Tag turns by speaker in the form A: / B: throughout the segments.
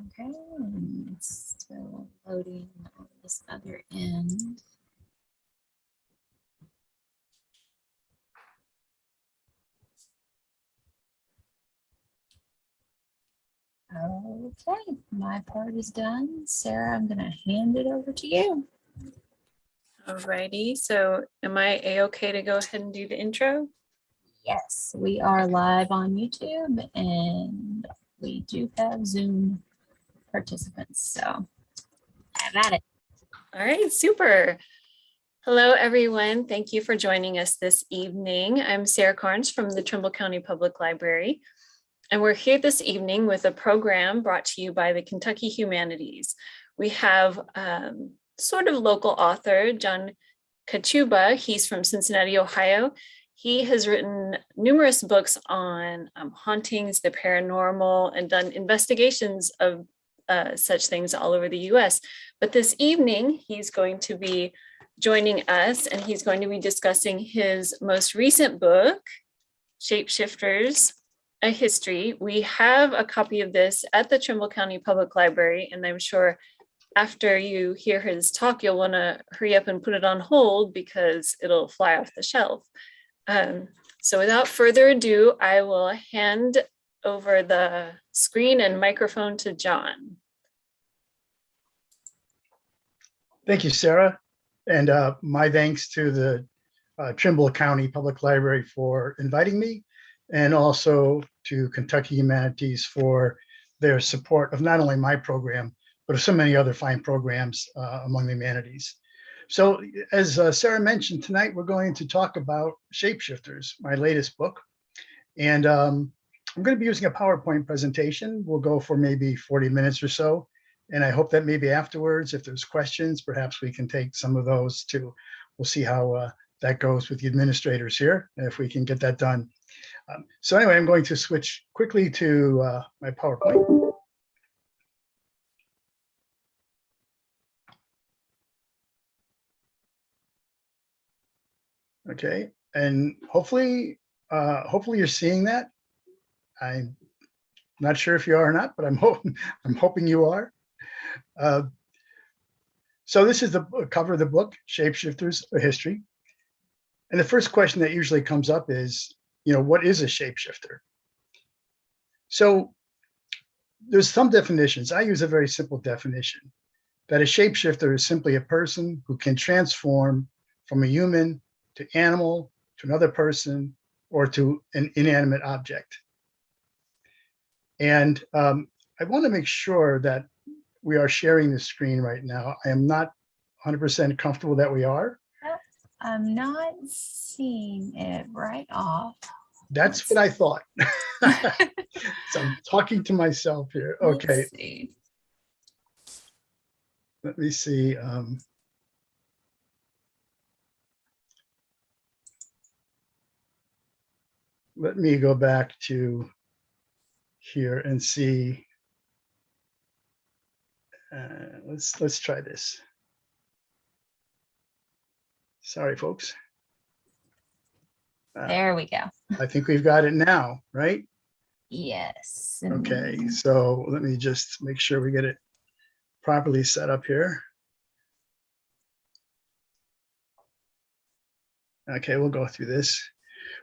A: Okay, and it's still loading on this other end. Okay, my part is done. Sarah, I'm going to hand it over to you.
B: Alrighty, so am I a-okay to go ahead and do the intro?
A: Yes, we are live on YouTube and we do have Zoom participants, so have at it.
B: All right, super. Hello, everyone. Thank you for joining us this evening. I'm Sarah Carnes from the Trimble County Public Library, and we're here this evening with a program brought to you by the Kentucky Humanities. We have sort of local author, John Kachuba. He's from Cincinnati, Ohio. He has written numerous books on hauntings, the paranormal, and done investigations of such things all over the US. But this evening, he's going to be joining us, and he's going to be discussing his most recent book, Shapeshifters, A History. We have a copy of this at the Trimble County Public Library, and I'm sure after you hear his talk, you'll want to hurry up and put it on hold because it'll fly off the shelf. So without further ado, I will hand over the screen and microphone to John.
C: Thank you, Sarah. And my thanks to the Trimble County Public Library for inviting me, and also to Kentucky Humanities for their support of not only my program, but of so many other fine programs among the humanities. So as Sarah mentioned, tonight we're going to talk about Shapeshifters, my latest book. And I'm going to be using a PowerPoint presentation. We'll go for maybe 40 minutes or so. And I hope that maybe afterwards, if there's questions, perhaps we can take some of those too. We'll see how that goes with the administrators here, if we can get that done. So anyway, I'm going to switch quickly to my PowerPoint. Okay, and hopefully you're seeing that. I'm not sure if you are or not, but I'm hoping you are. So this is the cover of the book, Shapeshifters, A History. And the first question that usually comes up is, what is a shapeshifter? So there's some definitions. I use a very simple definition, that a shapeshifter is simply a person who can transform from a human to animal, to another person, or to an inanimate object. And I want to make sure that we are sharing the screen right now. I am not 100% comfortable that we are.
A: I'm not seeing it right off.
C: That's what I thought. So I'm talking to myself here. Okay. Let me see. Let me go back to here and see. Let's try this. Sorry, folks.
A: There we go.
C: I think we've got it now, right?
A: Yes.
C: Okay, so let me just make sure we get it properly set up here. Okay, we'll go through this.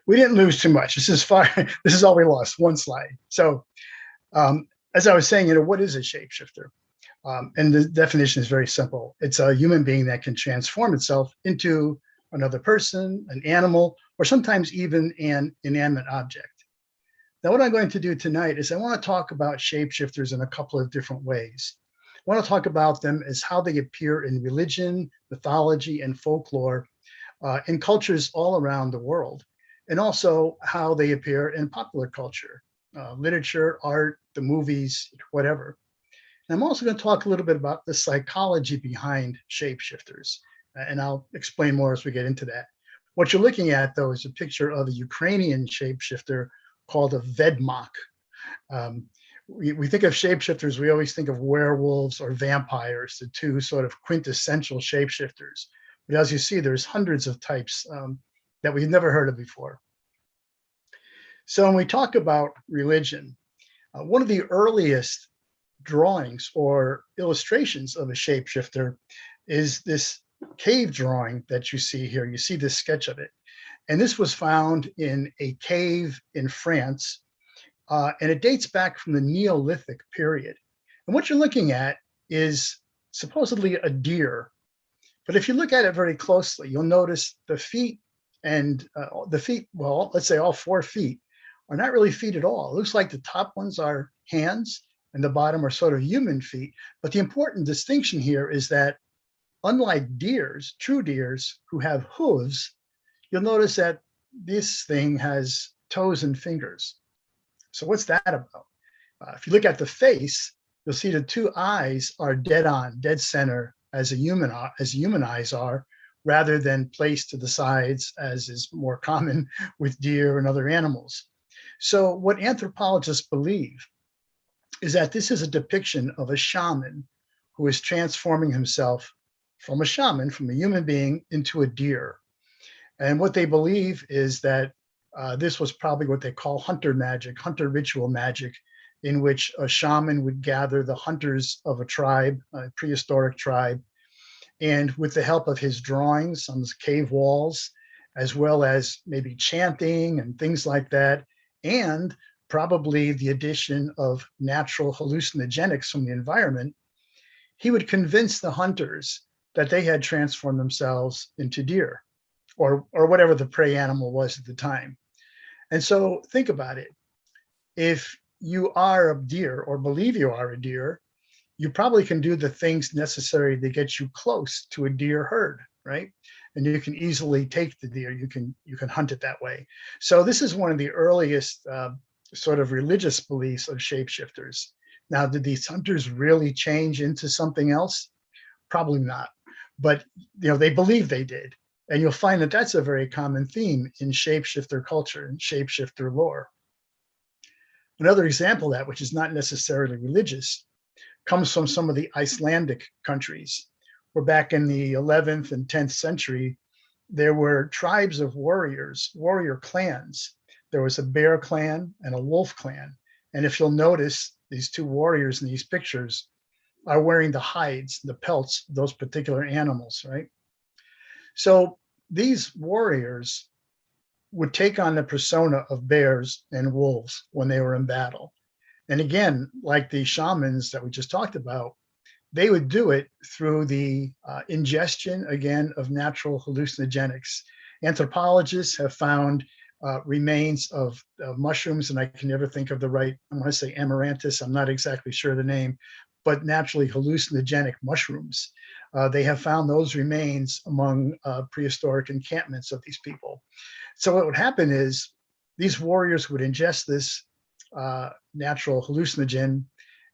C: We didn't lose too much. This is all we lost, one slide. So as I was saying, what is a shapeshifter? And the definition is very simple. It's a human being that can transform itself into another person, an animal, or sometimes even an inanimate object. Now, what I'm going to do tonight is I want to talk about shapeshifters in a couple of different ways. I want to talk about them as how they appear in religion, mythology, and folklore in cultures all around the world, and also how they appear in popular culture, literature, art, the movies, whatever. And I'm also going to talk a little bit about the psychology behind shapeshifters, and I'll explain more as we get into that. What you're looking at, though, is a picture of a Ukrainian shapeshifter called a Vedmak. We think of shapeshifters, we always think of werewolves or vampires, the two sort of quintessential shapeshifters. But as you see, there's hundreds of types that we've never heard of before. So when we talk about religion, one of the earliest drawings or illustrations of a shapeshifter is this cave drawing that you see here. You see this sketch of it. And this was found in a cave in France, and it dates back from the Neolithic period. And what you're looking at is supposedly a deer. But if you look at it very closely, you'll notice the feet and well, let's say all 4 feet are not really feet at all. It looks like the top ones are hands and the bottom are sort of human feet. But the important distinction here is that unlike deers, true deers who have hooves, you'll notice that this thing has toes and fingers. So what's that about? If you look at the face, you'll see the 2 eyes are dead on, dead center as human eyes are, rather than placed to the sides as is more common with deer and other animals. So what anthropologists believe is that this is a depiction of a shaman who is transforming himself from a shaman, from a human being, into a deer. And what they believe is that this was probably what they call hunter magic, hunter ritual magic, in which a shaman would gather the hunters of a tribe, a prehistoric tribe, and with the help of his drawings on the cave walls, as well as maybe chanting and things like that, and probably the addition of natural hallucinogenics from the environment, he would convince the hunters that they had transformed themselves into deer or whatever the prey animal was at the time. And so think about it. If you are a deer or believe you are a deer, you probably can do the things necessary to get you close to a deer herd, right? And you can easily take the deer. You can hunt it that way. So this is one of the earliest sort of religious beliefs of shapeshifters. Now, did these hunters really change into something else? Probably not. But they believe they did. And you'll find that that's a very common theme in shapeshifter culture and shapeshifter lore. Another example of that, which is not necessarily religious, comes from some of the Icelandic countries, where back in the 11th and 10th century, there were tribes of warriors, warrior clans. There was a bear clan and a wolf clan. And if you'll notice, these 2 warriors in these pictures are wearing the hides, the pelts of those particular animals, right? So these warriors would take on the persona of bears and wolves when they were in battle. And again, like the shamans that we just talked about, they would do it through the ingestion, again, of natural hallucinogenics. Anthropologists have found remains of mushrooms, and I can never think of the right, I want to say amaranthus, I'm not exactly sure the name, but naturally hallucinogenic mushrooms. They have found those remains among prehistoric encampments of these people. So what would happen is these warriors would ingest this natural hallucinogen,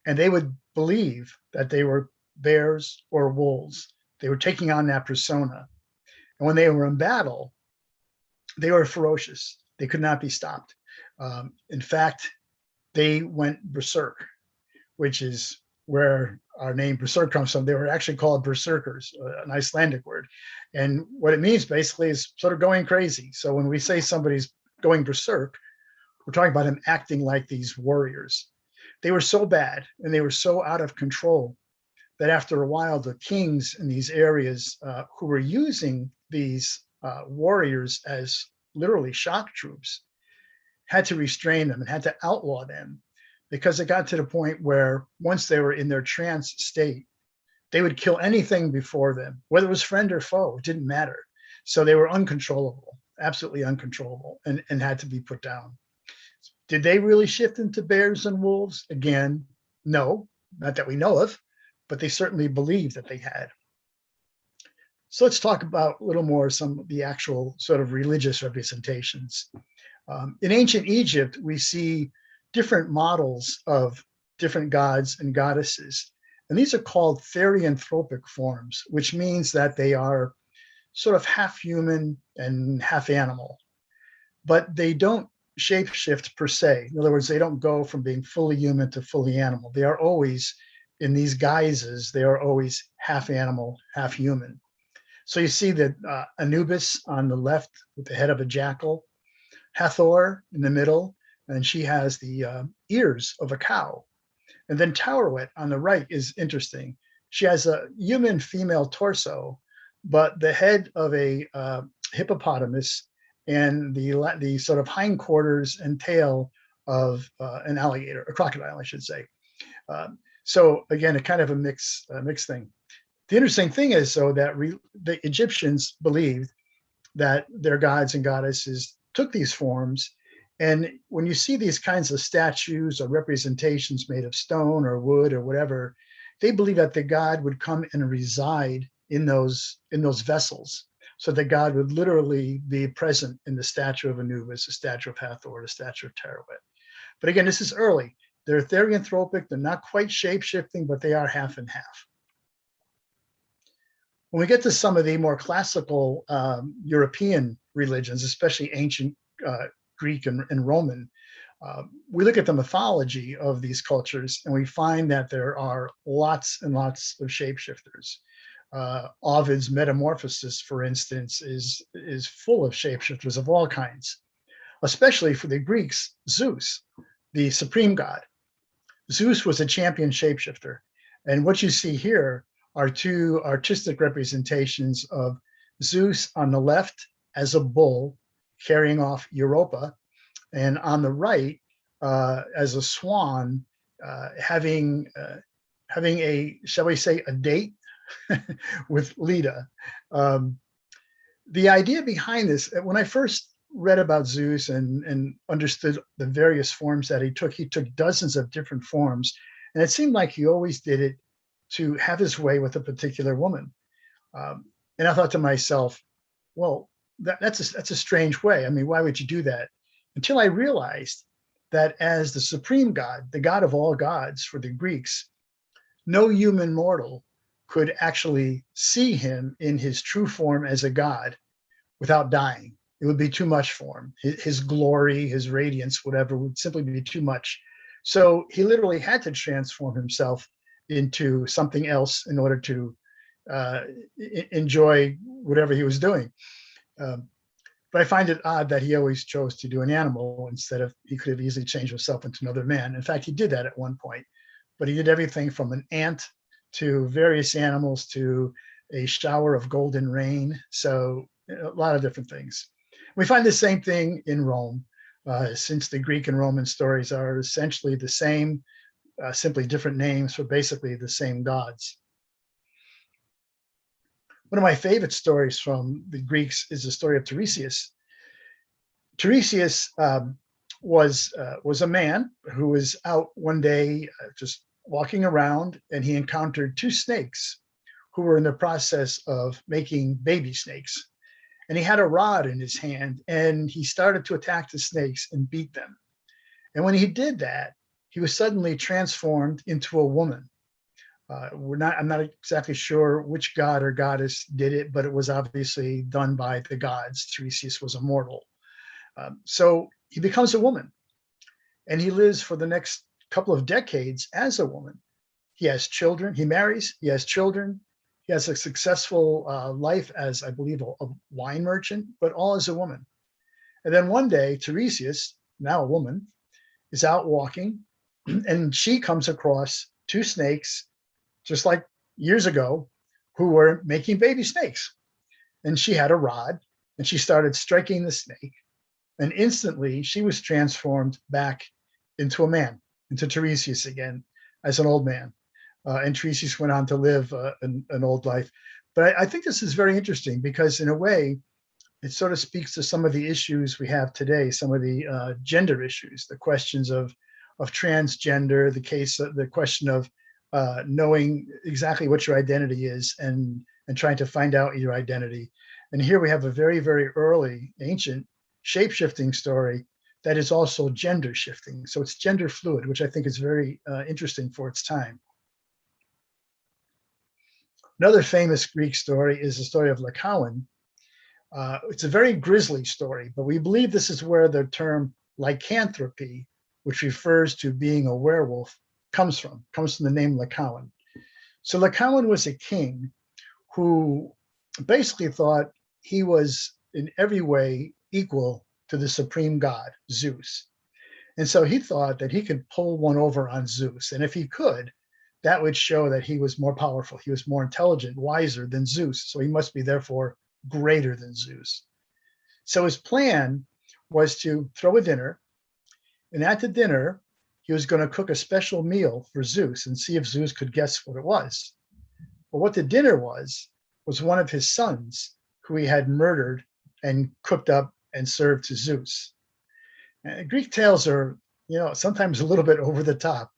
C: and they would believe that they were bears or wolves. They were taking on that persona. And when they were in battle, they were ferocious. They could not be stopped. In fact, they went berserk, which is where our name berserk comes from. They were actually called berserkers, an Icelandic word. And what it means basically is sort of going crazy. So when we say somebody's going berserk, we're talking about them acting like these warriors. They were so bad and they were so out of control that after a while, the kings in these areas who were using these warriors as literally shock troops had to restrain them and had to outlaw them, because it got to the point where once they were in their trance state, they would kill anything before them, whether it was friend or foe, it didn't matter. So they were uncontrollable, absolutely uncontrollable, and had to be put down. Did they really shift into bears and wolves? Again, no, not that we know of, but they certainly believed that they had. So let's talk about a little more some of the actual sort of religious representations. In ancient Egypt, we see different models of different gods and goddesses. And these are called therianthropic forms, which means that they are sort of half human and half animal. But they don't shapeshift per se. In other words, they don't go from being fully human to fully animal. They are always, in these guises, they are always half animal, half human. So you see that Anubis on the left with the head of a jackal, Hathor in the middle, and she has the ears of a cow. And then Towerwet on the right is interesting. She has a human female torso, but the head of a hippopotamus and the sort of hindquarters and tail of an alligator, a crocodile, I should say. So again, a kind of a mixed thing. The interesting thing is, though, that the Egyptians believed that their gods and goddesses took these forms. And when you see these kinds of statues or representations made of stone or wood or whatever, they believe that the god would come and reside in those vessels. So that God would literally be present in the statue of Anubis, the statue of Hathor, the statue of Teramet. But again, this is early. They're therianthropic. They're not quite shape-shifting, but they are half and half. When we get to some of the more classical European religions, especially ancient Greek and Roman, we look at the mythology of these cultures and we find that there are lots and lots of shapeshifters. Ovid's Metamorphosis, for instance, is full of shapeshifters of all kinds, especially for the Greeks, Zeus, the supreme god. Zeus was a champion shapeshifter. And what you see here are two artistic representations of Zeus on the left as a bull carrying off Europa, and on the right as a swan having a, shall we say, a date with Leda. The idea behind this, when I first read about Zeus and understood the various forms that he took dozens of different forms, and it seemed like he always did it to have his way with a particular woman. And I thought to myself, well, that's a strange way. I mean, why would you do that? Until I realized that as the supreme god, the god of all gods for the Greeks, no human mortal could actually see him in his true form as a god without dying. It would be too much for him. His glory, his radiance, whatever, would simply be too much. So he literally had to transform himself into something else in order to enjoy whatever he was doing. But I find it odd that he always chose to do an animal instead of, he could have easily changed himself into another man. In fact, he did that at one point, but he did everything from an ant to various animals to a shower of golden rain. So a lot of different things. We find the same thing in Rome, since the Greek and Roman stories are essentially the same, simply different names for basically the same gods. One of my favorite stories from the Greeks is the story of Tiresias. Tiresias was a man who was out one day just walking around, and he encountered two snakes who were in the process of making baby snakes. And he had a rod in his hand, and he started to attack the snakes and beat them. And when he did that, he was suddenly transformed into a woman. I'm not exactly sure which god or goddess did it, but it was obviously done by the gods. Tiresias was a mortal. So he becomes a woman, and he lives for the next couple of decades as a woman. He has children, he marries, he has children, he has a successful life as, I believe, a wine merchant, but all as a woman. And then one day, Tiresias, now a woman, is out walking, and she comes across two snakes, just like years ago, who were making baby snakes. And she had a rod, and she started striking the snake, and instantly she was transformed back into a man, into Tiresias again, as an old man. And Tiresias went on to live an old life. But I think this is very interesting because, in a way, it sort of speaks to some of the issues we have today, some of the gender issues, the questions of transgender, the question of knowing exactly what your identity is and trying to find out your identity. And here we have a very, very early ancient shape-shifting story that is also gender shifting. So it's gender fluid, which I think is very interesting for its time. Another famous Greek story is the story of Lycaon. It's a very grisly story, but we believe this is where the term lycanthropy, which refers to being a werewolf, comes from the name Lycaon. So Lycaon was a king who basically thought he was in every way equal to the supreme god, Zeus. And so he thought that he could pull one over on Zeus. And if he could, that would show that he was more powerful. He was more intelligent, wiser than Zeus. So he must be therefore greater than Zeus. So his plan was to throw a dinner. And at the dinner, he was going to cook a special meal for Zeus and see if Zeus could guess what it was. But what the dinner was one of his sons who he had murdered and cooked up and served to Zeus. And Greek tales are, sometimes a little bit over the top.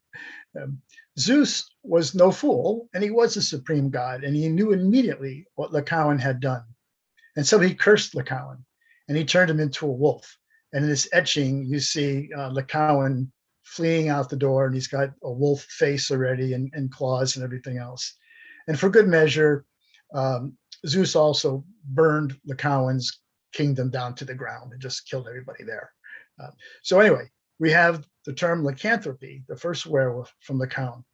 C: Zeus was no fool, and he was a supreme god, and he knew immediately what Lycaon had done. And so he cursed Lycaon, and he turned him into a wolf. And in this etching, you see Lycaon fleeing out the door, and he's got a wolf face already and claws and everything else. And for good measure, Zeus also burned Lycaon's kingdom down to the ground and just killed everybody there. So anyway, we have the term lycanthropy, the first werewolf from Lycaon.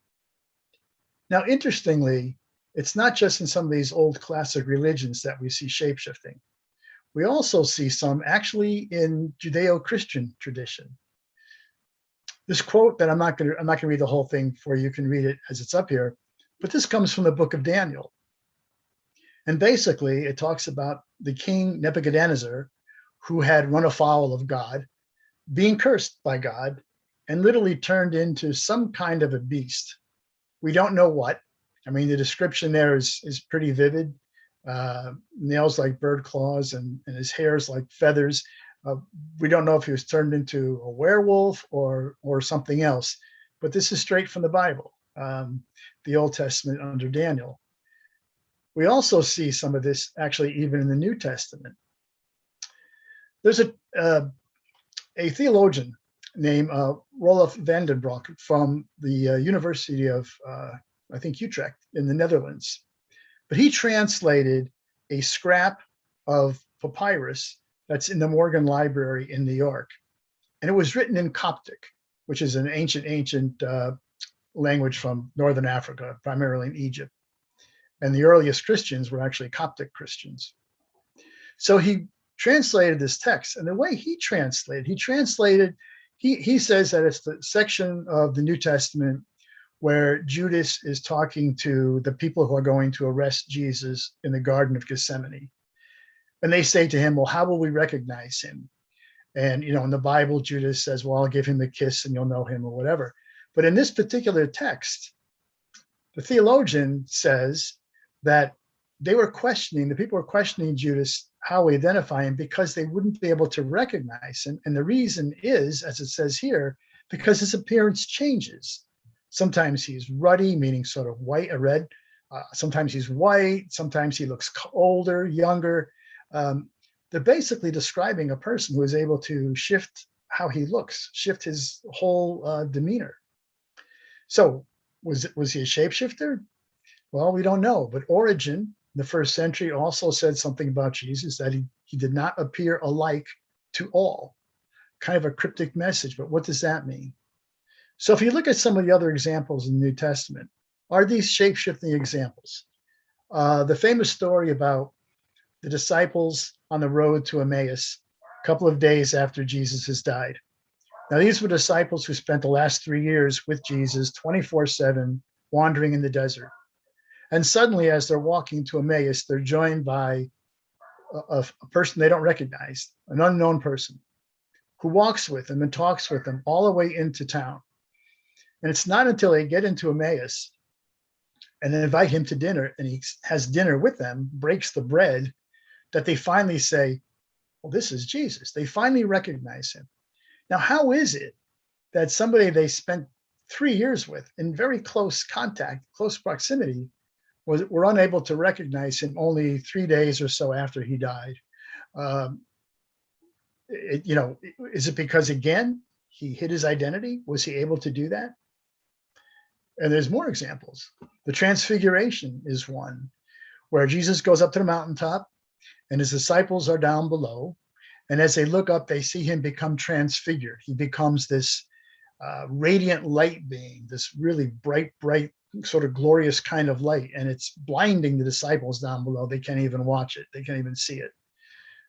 C: Now, interestingly, it's not just in some of these old classic religions that we see shapeshifting. We also see some actually in Judeo-Christian tradition. This quote that I'm not going to read the whole thing for you. You can read it as it's up here, but this comes from the book of Daniel. And basically, it talks about the king Nebuchadnezzar, who had run afoul of God, being cursed by God, and literally turned into some kind of a beast. We don't know what. I mean, the description there is pretty vivid. Nails like bird claws and his hair's like feathers. We don't know if he was turned into a werewolf or something else, but this is straight from the Bible, the Old Testament under Daniel. We also see some of this actually even in the New Testament. There's a theologian named Rolf van den Broek from the University of, I think, Utrecht in the Netherlands. But he translated a scrap of papyrus that's in the Morgan Library in New York. And it was written in Coptic, which is an ancient language from Northern Africa, primarily in Egypt. And the earliest Christians were actually Coptic Christians. So he translated this text. And the way he translated, he says that it's the section of the New Testament where Judas is talking to the people who are going to arrest Jesus in the Garden of Gethsemane. And they say to him, well, how will we recognize him? And, in the Bible, Judas says, well, I'll give him a kiss and you'll know him or whatever. But in this particular text, the theologian says that the people were questioning Judas, how we identify him, because they wouldn't be able to recognize him. And the reason is, as it says here, because his appearance changes. Sometimes he's ruddy, meaning sort of white or red. Sometimes he's white. Sometimes he looks older, younger. They're basically describing a person who is able to shift how he looks, shift his whole demeanor. So was he a shapeshifter? Well, we don't know. But Origen, in the first century, also said something about Jesus, that he did not appear alike to all. Kind of a cryptic message, but what does that mean? So if you look at some of the other examples in the New Testament, are these shape-shifting examples? The famous story about the disciples on the road to Emmaus, a couple of days after Jesus has died. Now, these were disciples who spent the last 3 years with Jesus 24/7, wandering in the desert. And suddenly, as they're walking to Emmaus, they're joined by a person they don't recognize, an unknown person, who walks with them and talks with them all the way into town. And it's not until they get into Emmaus and then invite him to dinner, and he has dinner with them, breaks the bread, that they finally say, well, this is Jesus. They finally recognize him. Now, how is it that somebody they spent 3 years with in very close contact, close proximity, were unable to recognize him only 3 days or so after he died? Is it because, again, he hid his identity? Was he able to do that? And there's more examples. The Transfiguration is one, where Jesus goes up to the mountaintop and his disciples are down below. And as they look up, they see him become transfigured. He becomes this radiant light being, this really bright, sort of glorious kind of light. And it's blinding the disciples down below. They can't even watch it. They can't even see it.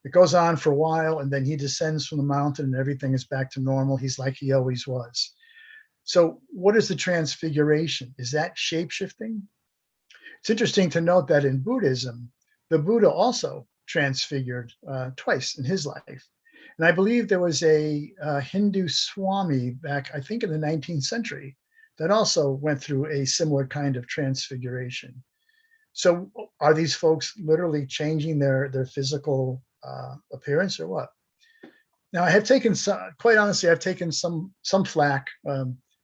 C: It goes on for a while, and then he descends from the mountain and everything is back to normal. He's like he always was. So what is the transfiguration? Is that shape-shifting? It's interesting to note that in Buddhism, the Buddha also transfigured twice in his life. And I believe there was a Hindu Swami back, I think in the 19th century, that also went through a similar kind of transfiguration. So are these folks literally changing their physical appearance or what? Now, I have taken some, quite honestly, I've taken some flack,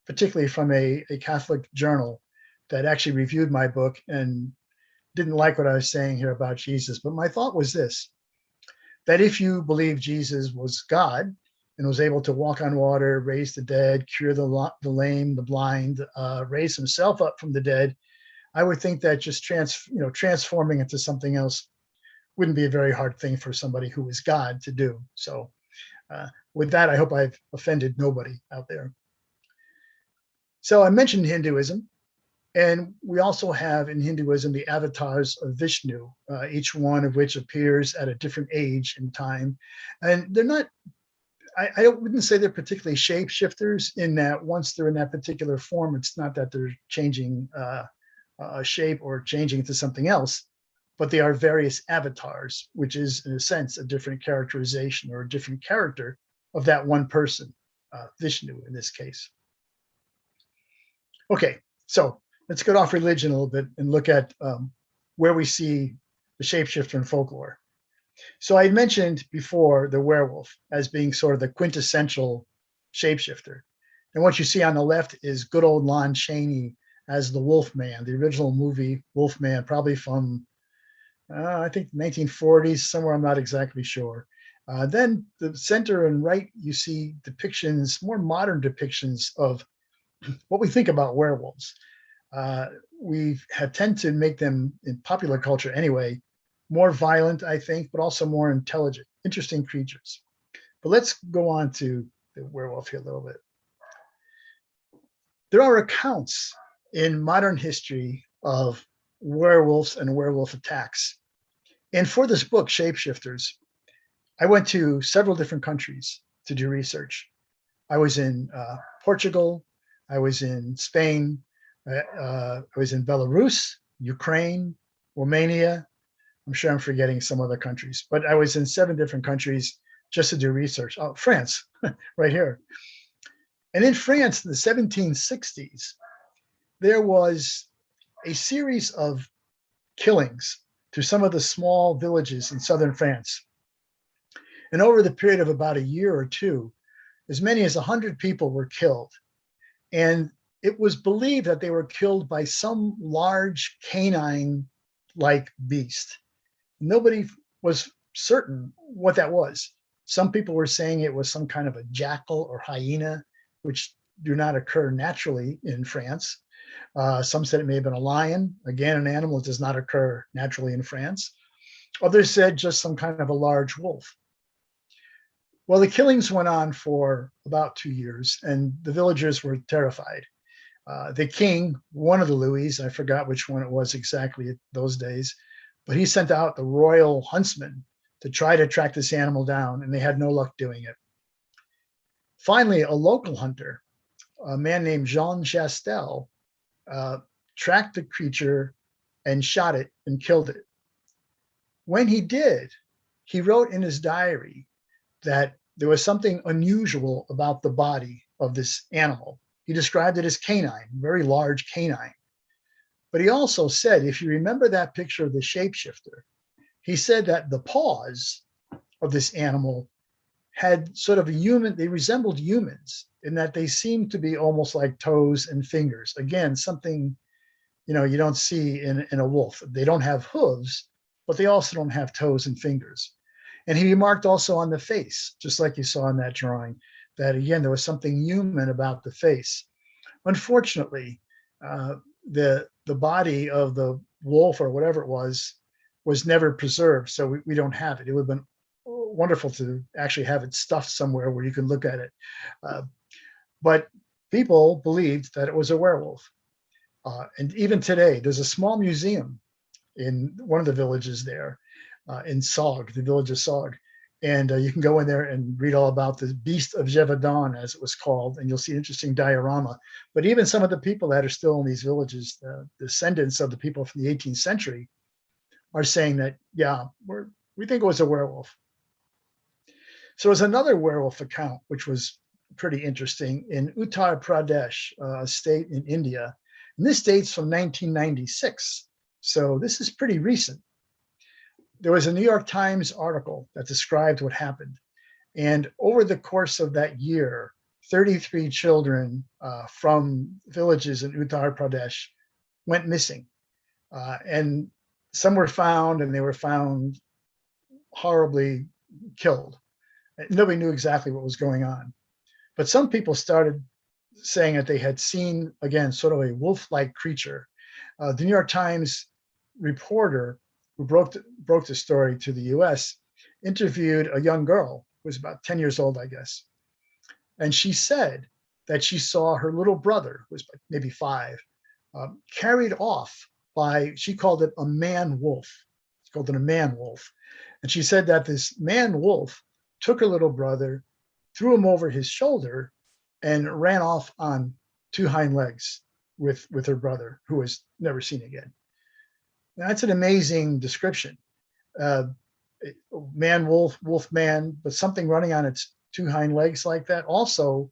C: particularly from a Catholic journal that actually reviewed my book and didn't like what I was saying here about Jesus. But my thought was this, that if you believe Jesus was God and was able to walk on water, raise the dead, cure the lame, the blind, raise himself up from the dead, I would think that just transforming into something else wouldn't be a very hard thing for somebody who is God to do. So with that, I hope I've offended nobody out there. So I mentioned Hinduism, and we also have in Hinduism the avatars of Vishnu, each one of which appears at a different age and time. And they're not, I wouldn't say they're particularly shapeshifters in that once they're in that particular form, it's not that they're changing a shape or changing into something else, but they are various avatars, which is in a sense a different characterization or a different character of that one person, Vishnu in this case. Okay, so let's get off religion a little bit and look at where we see the shapeshifter in folklore. So I mentioned before the werewolf as being sort of the quintessential shapeshifter. And what you see on the left is good old Lon Chaney as the Wolfman, the original movie Wolfman, probably from, I think 1940s, somewhere, I'm not exactly sure. Then the center and right, you see depictions, more modern depictions of what we think about werewolves. We have tend to make them, in popular culture anyway, more violent, I think, but also more intelligent, interesting creatures. But let's go on to the werewolf here a little bit. There are accounts in modern history of werewolves and werewolf attacks. And for this book, Shapeshifters, I went to several different countries to do research. I was in Portugal, I was in Spain, I was in Belarus, Ukraine, Romania. I'm sure I'm forgetting some other countries, but I was in 7 different countries just to do research. Oh, France, right here. And in France in the 1760s, there was a series of killings to some of the small villages in southern France. And over the period of about a year or two, as many as 100 people were killed. And it was believed that they were killed by some large canine-like beast. Nobody was certain what that was. Some people were saying it was some kind of a jackal or hyena, which do not occur naturally in France. Some said it may have been a lion. Again, an animal that does not occur naturally in France. Others said just some kind of a large wolf. Well, the killings went on for about 2 years, and the villagers were terrified. The king, one of the Louis, I forgot which one it was exactly those days, but he sent out the royal huntsman to try to track this animal down, and they had no luck doing it. Finally, a local hunter, a man named Jean Chastel, tracked the creature and shot it and killed it. When he did, he wrote in his diary that there was something unusual about the body of this animal. He described it as canine, very large canine. But he also said, if you remember that picture of the shapeshifter, he said that the paws of this animal had sort of a human, they resembled humans in that they seemed to be almost like toes and fingers. Again, something, you don't see in a wolf. They don't have hooves, but they also don't have toes and fingers. And he remarked also on the face, just like you saw in that drawing, that again, there was something human about the face. Unfortunately, the body of the wolf or whatever it was never preserved. So we don't have it. It would have been wonderful to actually have it stuffed somewhere where you can look at it. But people believed that it was a werewolf. And even today, there's a small museum in one of the villages there in Sog, the village of Sog. And you can go in there and read all about the Beast of Gévaudan, as it was called, and you'll see an interesting diorama. But even some of the people that are still in these villages, the descendants of the people from the 18th century, are saying that, yeah, we think it was a werewolf. So there's another werewolf account, which was pretty interesting, in Uttar Pradesh, a state in India. And this dates from 1996. So this is pretty recent. There was a New York Times article that described what happened. And over the course of that year, 33 children from villages in Uttar Pradesh went missing. And some were found, and they were found horribly killed. Nobody knew exactly what was going on. But some people started saying that they had seen, again, sort of a wolf-like creature. The New York Times reporter who broke the story to the US interviewed a young girl who was about 10 years old, I guess. And she said that she saw her little brother, who was maybe 5, carried off by, she called it a man wolf. She called it a man wolf. And she said that this man wolf took her little brother, threw him over his shoulder, and ran off on 2 hind legs with her brother, who was never seen again. Now, that's an amazing description. Man, wolf, wolf, man, but something running on its 2 hind legs like that. Also,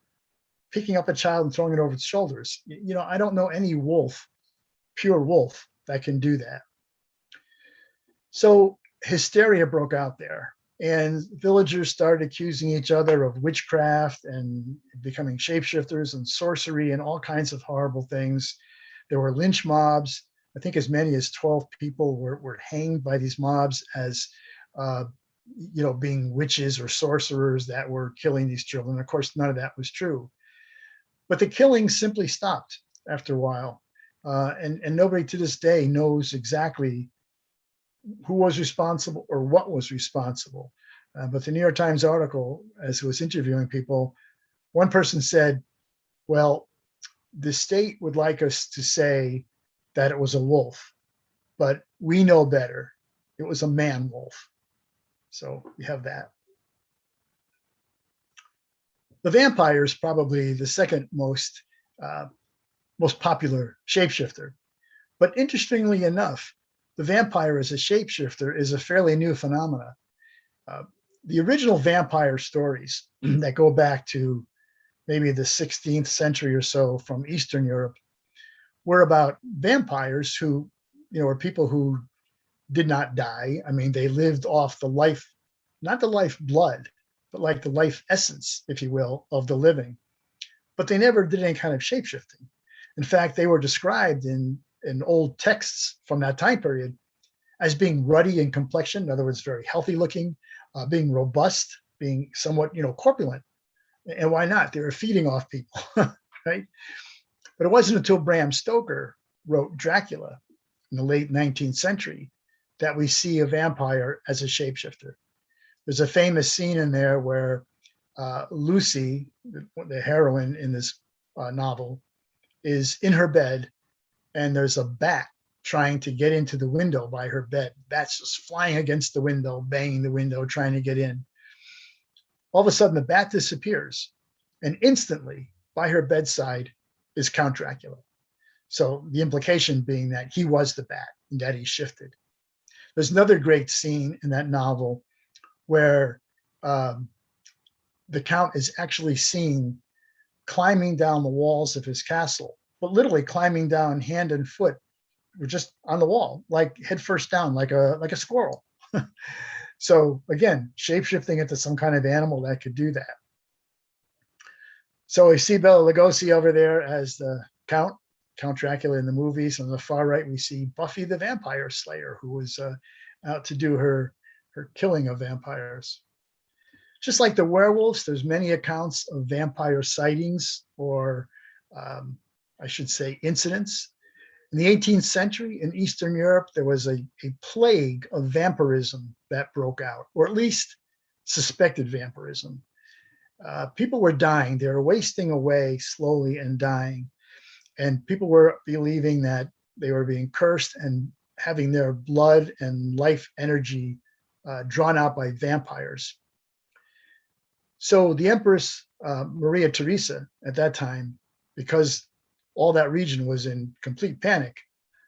C: picking up a child and throwing it over its shoulders. You know, I don't know any wolf, pure wolf, that can do that. So hysteria broke out there, and villagers started accusing each other of witchcraft and becoming shapeshifters and sorcery and all kinds of horrible things. There were lynch mobs. I think as many as 12 people were hanged by these mobs as, being witches or sorcerers that were killing these children. Of course, none of that was true. But the killing simply stopped after a while. And nobody to this day knows exactly who was responsible or what was responsible. But the New York Times article, as it was interviewing people, one person said, well, the state would like us to say that it was a wolf, but we know better. It was a man wolf. So you have that. The vampire is probably the second most popular shapeshifter. But interestingly enough, the vampire as a shapeshifter is a fairly new phenomena. The original vampire stories that go back to maybe the 16th century or so from Eastern Europe were about vampires who, were people who did not die. I mean, they lived off the life, not the life blood, but like the life essence, if you will, of the living. But they never did any kind of shapeshifting. In fact, they were described in old texts from that time period as being ruddy in complexion, in other words, very healthy looking, being robust, being somewhat, corpulent. And why not? They were feeding off people, right? But it wasn't until Bram Stoker wrote Dracula in the late 19th century that we see a vampire as a shapeshifter. There's a famous scene in there where Lucy, the heroine in this novel, is in her bed, and there's a bat trying to get into the window by her bed. Bat's just flying against the window, banging the window, trying to get in. All of a sudden, the bat disappears, and instantly, by her bedside, is Count Dracula. So the implication being that he was the bat and that he shifted. There's another great scene in that novel where the Count is actually seen climbing down the walls of his castle, but literally climbing down hand and foot, just on the wall, like head first down, like a squirrel. So again, shape-shifting into some kind of animal that could do that. So we see Bela Lugosi over there as the Count Dracula in the movies. On the far right, we see Buffy the Vampire Slayer, who was out to do her killing of vampires. Just like the werewolves, there's many accounts of vampire sightings, or I should say incidents. In the 18th century in Eastern Europe, there was a plague of vampirism that broke out, or at least suspected vampirism. People were dying. They were wasting away slowly and dying. And people were believing that they were being cursed and having their blood and life energy drawn out by vampires. So the Empress Maria Theresa at that time, because all that region was in complete panic,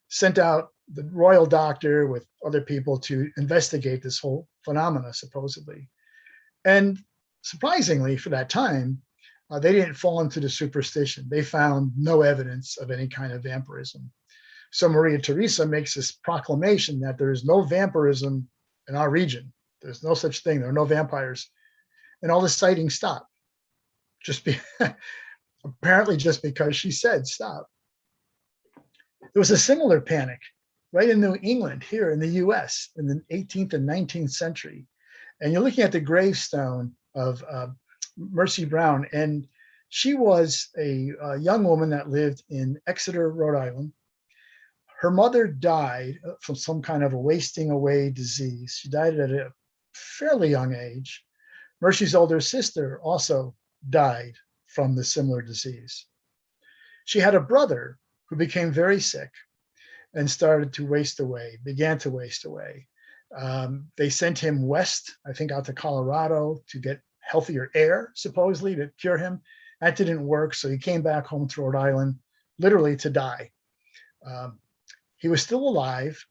C: sent out the royal doctor with other people to investigate this whole phenomena, supposedly. And surprisingly, for that time, they didn't fall into the superstition. They found no evidence of any kind of vampirism. So Maria Theresa makes this proclamation that there is no vampirism in our region. There's no such thing. There are no vampires. And all the sightings stop. Apparently just because she said stop. There was a similar panic right in New England, here in the US, in the 18th and 19th century. And you're looking at the gravestone of Mercy Brown. And she was a young woman that lived in Exeter, Rhode Island. Her mother died from some kind of a wasting away disease. She died at a fairly young age. Mercy's older sister also died from the similar disease. She had a brother who became very sick and started to waste away, began to waste away. They sent him west, I think out to Colorado, to get healthier air, supposedly, to cure him. That didn't work, so he came back home to Rhode Island, literally to die. He was still alive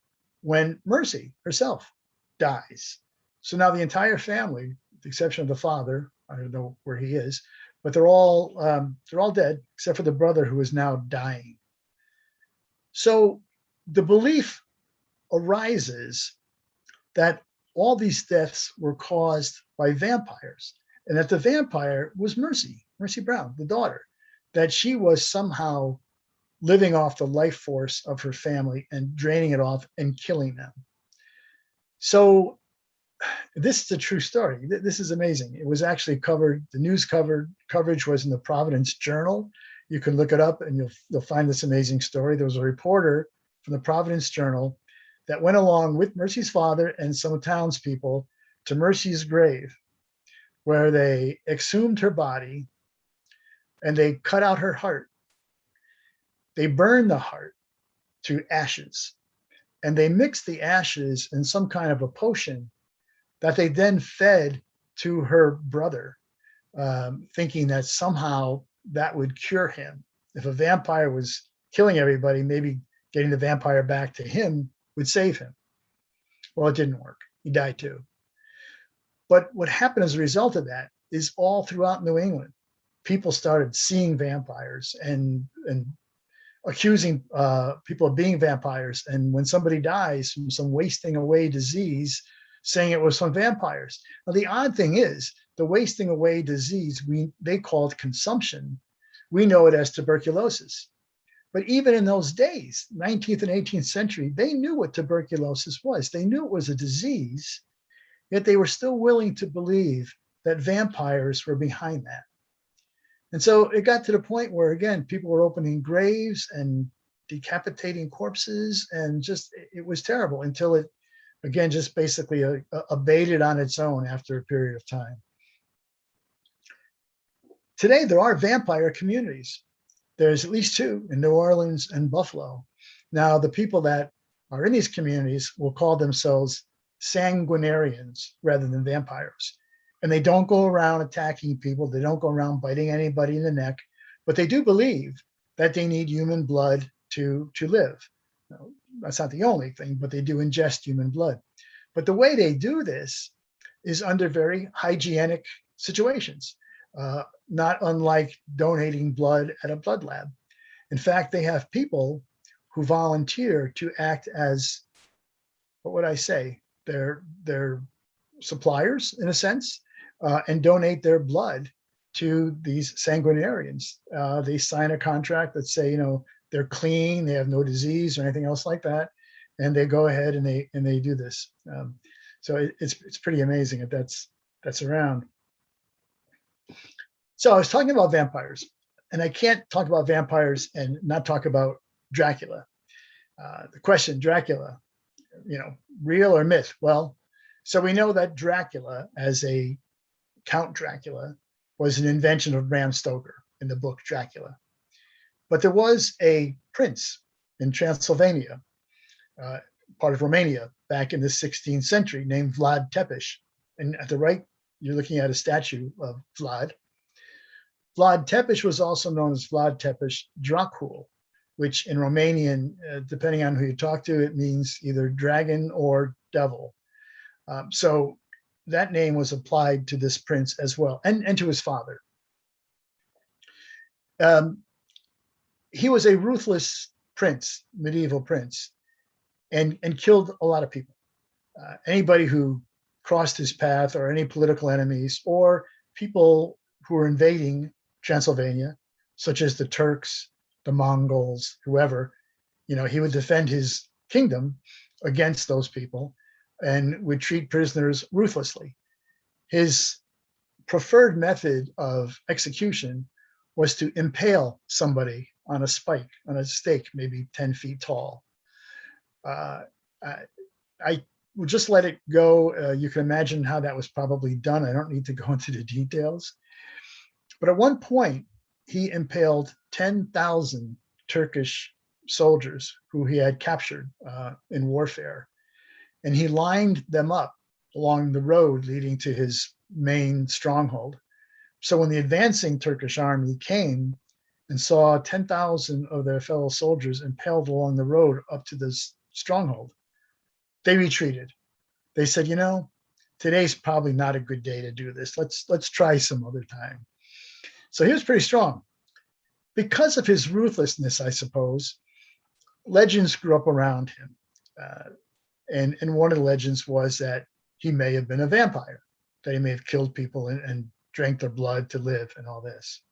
C: when Mercy herself dies. So now the entire family, with the exception of the father, I don't know where he is, but they're all dead except for the brother who is now dying. So the belief arises that all these deaths were caused by vampires, and that the vampire was Mercy Brown, the daughter, that she was somehow living off the life force of her family and draining it off and killing them. So this is a true story. This is amazing. It was actually covered, the news coverage was in the Providence Journal. You can look it up and you'll find this amazing story. There was a reporter from the Providence Journal that went along with Mercy's father and some townspeople to Mercy's grave, where they exhumed her body and they cut out her heart. They burned the heart to ashes, and they mixed the ashes in some kind of a potion that they then fed to her brother, thinking that somehow that would cure him. If a vampire was killing everybody, maybe getting the vampire back to him would save him. Well, it didn't work. He died too. But what happened as a result of that is all throughout New England, people started seeing vampires and accusing people of being vampires. And when somebody dies from some wasting away disease, saying it was from vampires. Now, the odd thing is, the wasting away disease, they called consumption. We know it as tuberculosis. But even in those days, 19th and 18th century, they knew what tuberculosis was. They knew it was a disease, yet they were still willing to believe that vampires were behind that. And so it got to the point where, again, people were opening graves and decapitating corpses, and just, it was terrible until it, again, just basically abated on its own after a period of time. Today, there are vampire communities. There's at least two in New Orleans and Buffalo. Now, the people that are in these communities will call themselves sanguinarians rather than vampires. And they don't go around attacking people. They don't go around biting anybody in the neck, but they do believe that they need human blood to live. Now, that's not the only thing, but they do ingest human blood. But the way they do this is under very hygienic situations, not unlike donating blood at a blood lab. In fact, they have people who volunteer to act as, what would I say, their suppliers in a sense, and donate their blood to these sanguinarians. They sign a contract that say, they're clean, they have no disease or anything else like that, and they go ahead and they do this. So it's pretty amazing that that's around. So I was talking about vampires, and I can't talk about vampires and not talk about Dracula. The question, Dracula, real or myth? Well, so we know that Dracula, as a Count Dracula, was an invention of Bram Stoker in the book Dracula. But there was a prince in Transylvania, part of Romania, back in the 16th century, named Vlad Tepes. And at the right you're looking at a statue of Vlad. Vlad Tepes was also known as Vlad Tepes Dracul, which in Romanian, depending on who you talk to, it means either dragon or devil. So that name was applied to this prince as well, and to his father. He was a ruthless prince, medieval prince, and killed a lot of people. Anybody who crossed his path, or any political enemies, or people who were invading Transylvania, such as the Turks, the Mongols, whoever, he would defend his kingdom against those people and would treat prisoners ruthlessly. His preferred method of execution was to impale somebody on a spike, on a stake, maybe 10 feet tall. I will just let it go. You can imagine how that was probably done. I don't need to go into the details. But at one point, he impaled 10,000 Turkish soldiers who he had captured in warfare. And he lined them up along the road leading to his main stronghold. So when the advancing Turkish army came and saw 10,000 of their fellow soldiers impaled along the road up to this stronghold, they retreated. They said, today's probably not a good day to do this. Let's try some other time. So he was pretty strong. Because of his ruthlessness, I suppose, legends grew up around him. And one of the legends was that he may have been a vampire, that he may have killed people and drank their blood to live and all this.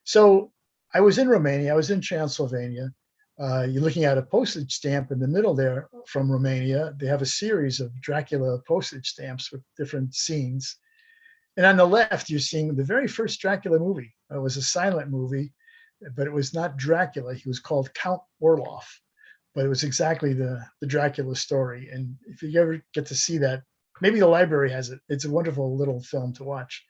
C: So I was in Romania, I was in Transylvania. You're looking at a postage stamp in the middle there from Romania. They have a series of Dracula postage stamps with different scenes. And on the left, you're seeing the very first Dracula movie. It was a silent movie, but it was not Dracula. He was called Count Orloff, but it was exactly the Dracula story. And if you ever get to see that, maybe the library has it. It's a wonderful little film to watch.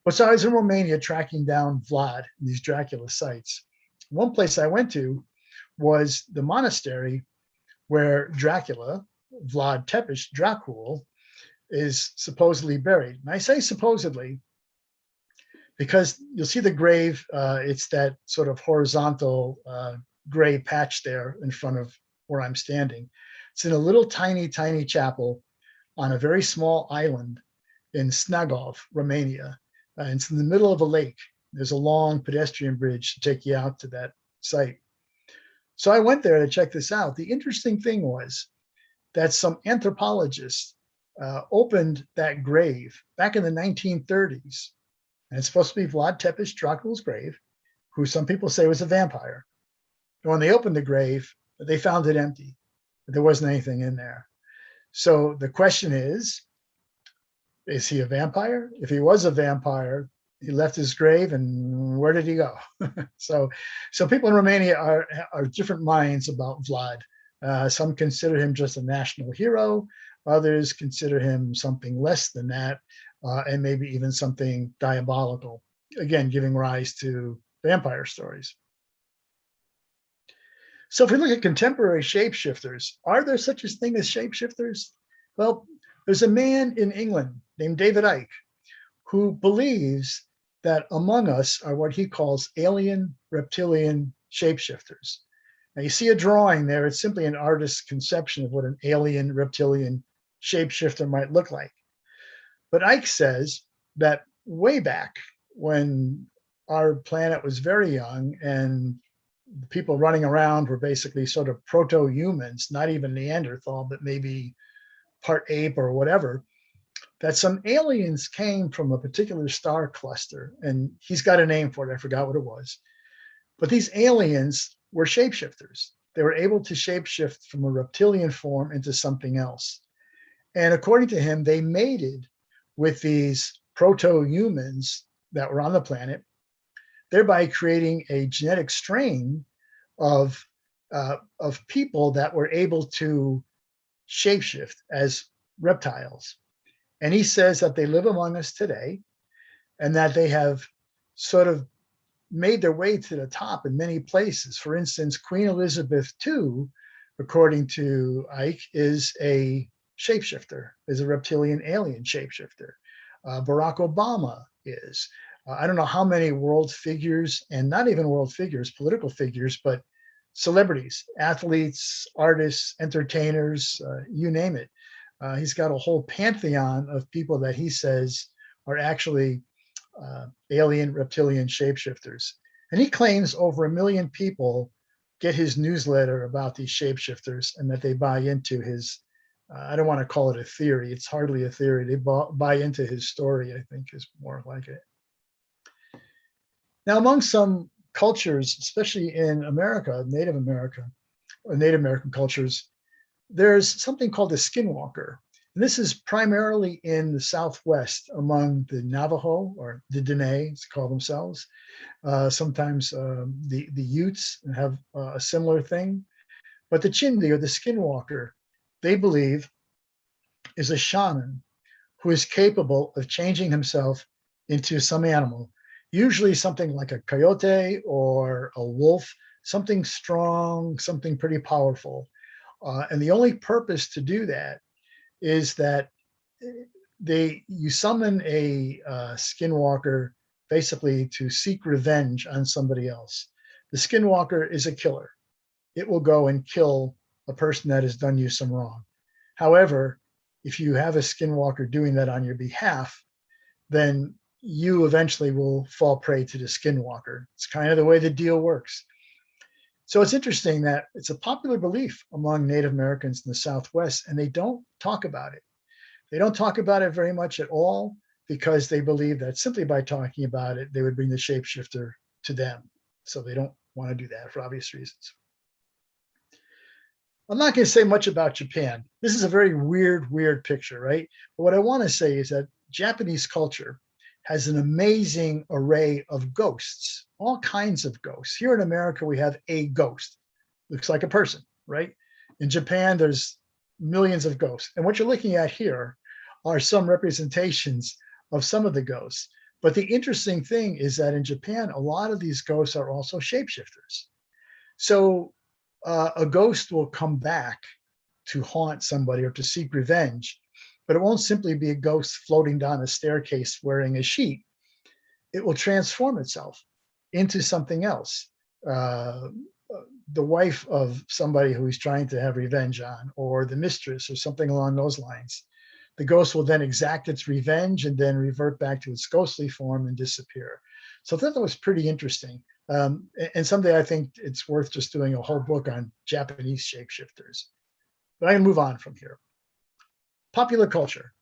C: But so I was in Romania tracking down Vlad in these Dracula sites. One place I went to was the monastery where Dracula, Vlad Tepes Dracul, is supposedly buried. And I say supposedly because you'll see the grave. It's that sort of horizontal gray patch there in front of where I'm standing. It's in a little tiny chapel on a very small island in Snagov, Romania. And it's in the middle of a lake. There's a long pedestrian bridge to take you out to that site. So I went there to check this out. The interesting thing was that some anthropologists opened that grave back in the 1930s. And it's supposed to be Vlad Tepes Dracul's grave, who some people say was a vampire. And when they opened the grave, they found it empty. There wasn't anything in there. So the question is he a vampire? If he was a vampire, he left his grave, and where did he go? So people in Romania are different minds about Vlad. Some consider him just a national hero. Others consider him something less than that, and maybe even something diabolical, again, giving rise to vampire stories. So if we look at contemporary shapeshifters, are there such a thing as shapeshifters? Well, there's a man in England named David Icke who believes that among us are what he calls alien reptilian shapeshifters. Now you see a drawing there. It's simply an artist's conception of what an alien reptilian shapeshifter might look like. But Icke says that way back when our planet was very young and the people running around were basically sort of proto-humans, not even Neanderthal, but maybe part ape or whatever, that some aliens came from a particular star cluster. And he's got a name for it. I forgot what it was. But these aliens were shapeshifters. They were able to shapeshift from a reptilian form into something else. And according to him, they mated with these proto-humans that were on the planet, thereby creating a genetic strain of people that were able to shapeshift as reptiles. And he says that they live among us today and that they have sort of made their way to the top in many places. For instance, Queen Elizabeth II, according to Icke, is a shapeshifter, is a reptilian alien shapeshifter. Barack Obama is. I don't know how many world figures, and not even world figures, political figures, but celebrities, athletes, artists, entertainers, you name it. He's got a whole pantheon of people that he says are actually alien reptilian shapeshifters. And he claims over 1 million people get his newsletter about these shapeshifters and that they buy into his, I don't want to call it a theory. It's hardly a theory. They buy into his story, I think is more like it. Now, among some cultures, especially in America, Native American cultures, there's something called a skinwalker. And this is primarily in the Southwest among the Navajo, or the Dene, as they call themselves. Sometimes the Utes have a similar thing. But the Chindi, or the skinwalker, they believe is a shaman who is capable of changing himself into some animal, usually something like a coyote or a wolf, something strong, something pretty powerful. And the only purpose to do that is that you summon a skinwalker basically to seek revenge on somebody else. The skinwalker is a killer. It will go and kill a person that has done you some wrong. However, if you have a skinwalker doing that on your behalf, then you eventually will fall prey to the skinwalker. It's kind of the way the deal works. So it's interesting that it's a popular belief among Native Americans in the Southwest, and they don't talk about it. They don't talk about it very much at all because they believe that simply by talking about it, they would bring the shapeshifter to them. So they don't want to do that for obvious reasons. I'm not going to say much about Japan. This is a very weird picture, right? But what I want to say is that Japanese culture has an amazing array of ghosts, all kinds of ghosts. Here in America, we have a ghost. Looks like a person, right? In Japan, there's millions of ghosts. And what you're looking at here are some representations of some of the ghosts. But the interesting thing is that in Japan, a lot of these ghosts are also shapeshifters. So a ghost will come back to haunt somebody or to seek revenge, but it won't simply be a ghost floating down a staircase wearing a sheet. It will transform itself into something else. The wife of somebody who he's trying to have revenge on, or the mistress, or something along those lines. The ghost will then exact its revenge and then revert back to its ghostly form and disappear. So I thought that was pretty interesting. And someday I think it's worth just doing a whole book on Japanese shapeshifters. But I can move on from here. Popular culture.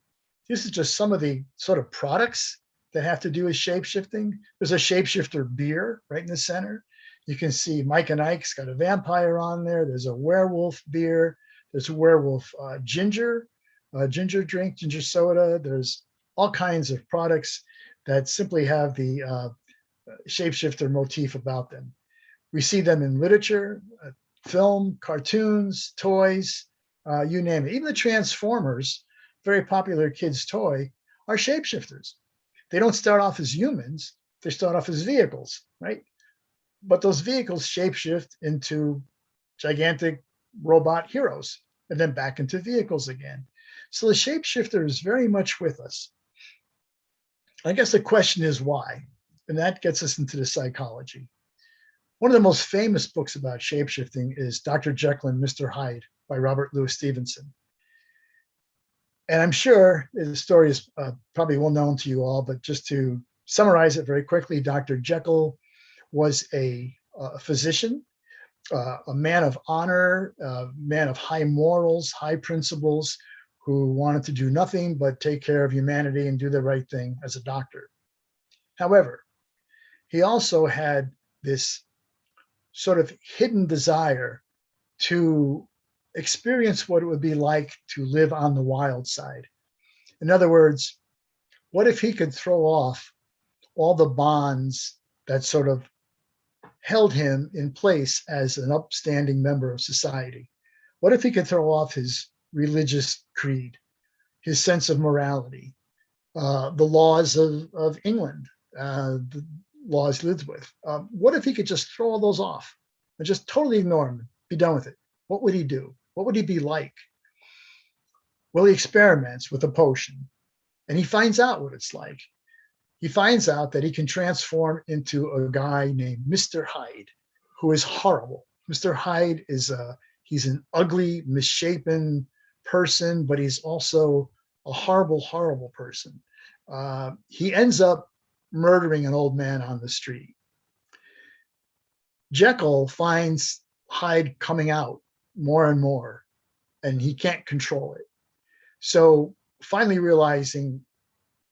C: This is just some of the sort of products that have to do with shapeshifting. There's a shapeshifter beer right in the center. You can see Mike and Ike's got a vampire on there. There's a werewolf beer. There's a werewolf ginger drink, ginger soda. There's all kinds of products that simply have the shapeshifter motif about them. We see them in literature, film, cartoons, toys, you name it. Even the Transformers, very popular kids' toy, are shapeshifters. They don't start off as humans, they start off as vehicles, right? But those vehicles shapeshift into gigantic robot heroes and then back into vehicles again. So the shapeshifter is very much with us. I guess the question is why? And that gets us into the psychology. One of the most famous books about shapeshifting is Dr. Jekyll and Mr. Hyde by Robert Louis Stevenson. And I'm sure the story is probably well known to you all, but just to summarize it very quickly, Dr. Jekyll was a physician, a man of honor, a man of high morals, high principles, who wanted to do nothing but take care of humanity and do the right thing as a doctor. However, he also had this sort of hidden desire to experience what it would be like to live on the wild side. In other words, what if he could throw off all the bonds that sort of held him in place as an upstanding member of society? What if he could throw off his religious creed, his sense of morality, the laws of England, the laws he lived with? What if he could just throw all those off and just totally ignore them, be done with it? What would he do? What would he be like? Well, he experiments with a potion. and he finds out what it's like. He finds out that he can transform into a guy named Mr. Hyde, who is horrible. Mr. Hyde he's an ugly, misshapen person, but he's also a horrible, horrible person. He ends up murdering an old man on the street. Jekyll finds Hyde coming out more and more, and he can't control it. So finally realizing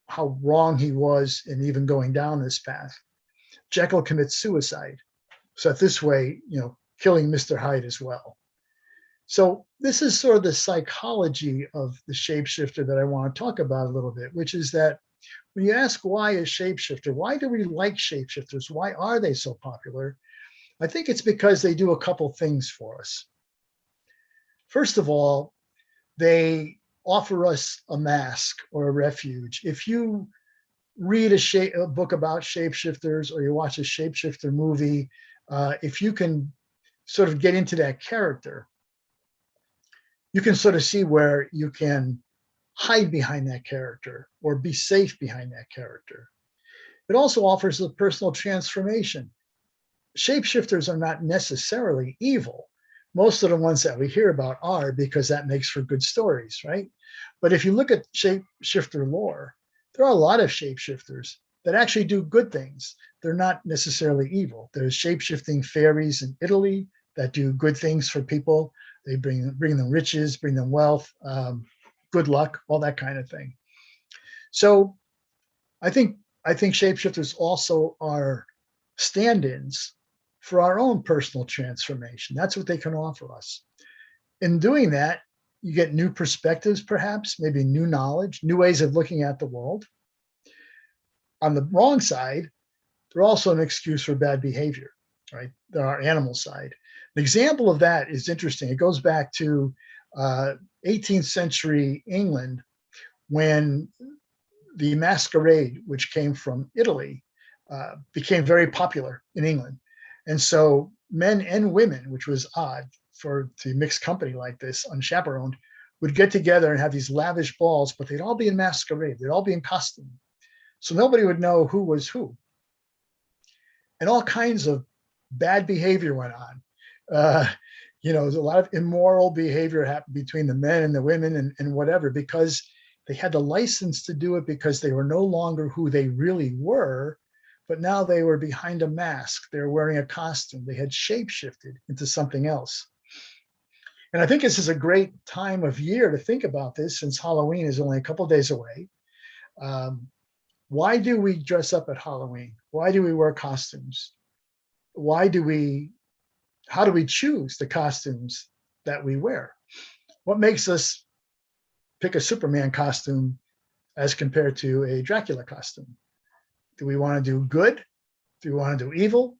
C: how wrong he was in even going down this path, Jekyll commits suicide. So this way, killing Mr. Hyde as well. So this is sort of the psychology of the shapeshifter that I want to talk about a little bit, which is that when you ask why a shapeshifter, why do we like shapeshifters? Why are they so popular? I think it's because they do a couple things for us. First of all, they offer us a mask or a refuge. If you read a book about shapeshifters or you watch a shapeshifter movie, if you can sort of get into that character, you can sort of see where you can hide behind that character or be safe behind that character. It also offers a personal transformation. Shapeshifters are not necessarily evil. Most of the ones that we hear about are, because that makes for good stories, right? But if you look at shapeshifter lore, there are a lot of shapeshifters that actually do good things. They're not necessarily evil. There's shapeshifting fairies in Italy that do good things for people. They bring them riches, bring them wealth, good luck, all that kind of thing. So I think shapeshifters also are stand-ins for our own personal transformation. That's what they can offer us. In doing that, you get new perspectives, perhaps, maybe new knowledge, new ways of looking at the world. On the wrong side, they're also an excuse for bad behavior, right? They're our animal side. An example of that is interesting. It goes back to 18th century England, when the masquerade, which came from Italy, became very popular in England. And so men and women, which was odd to mix company like this, unchaperoned, would get together and have these lavish balls, but they'd all be in masquerade. They'd all be in costume. So nobody would know who was who. And all kinds of bad behavior went on. There's a lot of immoral behavior happened between the men and the women and whatever, because they had the license to do it, because they were no longer who they really were, but now they were behind a mask. They were wearing a costume. They had shapeshifted into something else. And I think this is a great time of year to think about this, since Halloween is only a couple of days away. Why do we dress up at Halloween? Why do we wear costumes? How do we choose the costumes that we wear? What makes us pick a Superman costume as compared to a Dracula costume? Do we want to do good? Do we want to do evil?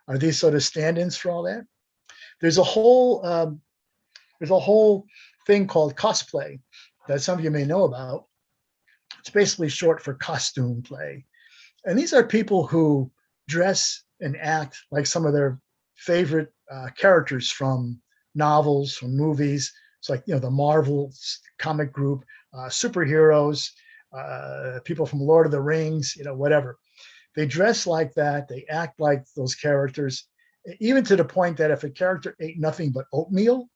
C: Are these sort of stand-ins for all that? There's a whole thing called cosplay that some of you may know about. It's basically short for costume play. And these are people who dress and act like some of their favorite characters from novels, from movies. It's like, the Marvel comic group, superheroes, people from Lord of the Rings, whatever. They dress like that. They act like those characters, even to the point that if a character ate nothing but oatmeal,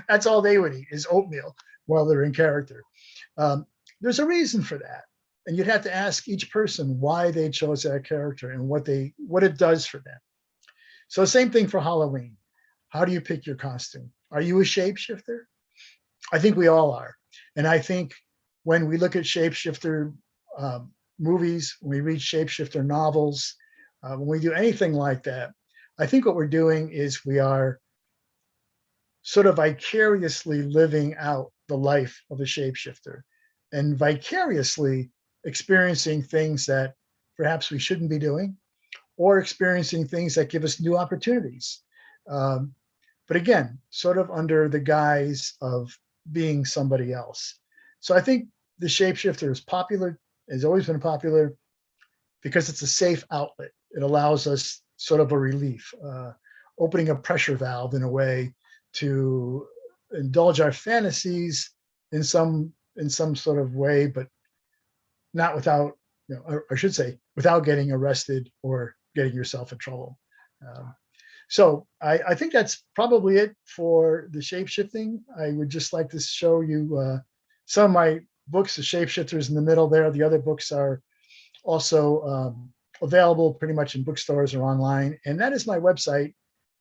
C: that's all they would eat is oatmeal while they're in character. There's a reason for that. And you'd have to ask each person why they chose that character and what it does for them. So same thing for Halloween. How do you pick your costume? Are you a shapeshifter? I think we all are. And I think when we look at shapeshifter movies, when we read shapeshifter novels, when we do anything like that, I think what we're doing is we are sort of vicariously living out the life of a shapeshifter and vicariously experiencing things that perhaps we shouldn't be doing, or experiencing things that give us new opportunities. But again, sort of under the guise of being somebody else. So I think the shapeshifter is popular, has always been popular, because it's a safe outlet. It allows us sort of a relief, opening a pressure valve in a way to indulge our fantasies in some sort of way, but not without, or I should say, without getting arrested or getting yourself in trouble. So I think that's probably it for the shape-shifting. I would just like to show you some of my books, the Shapeshifters in the middle there. The other books are also available pretty much in bookstores or online. And that is my website.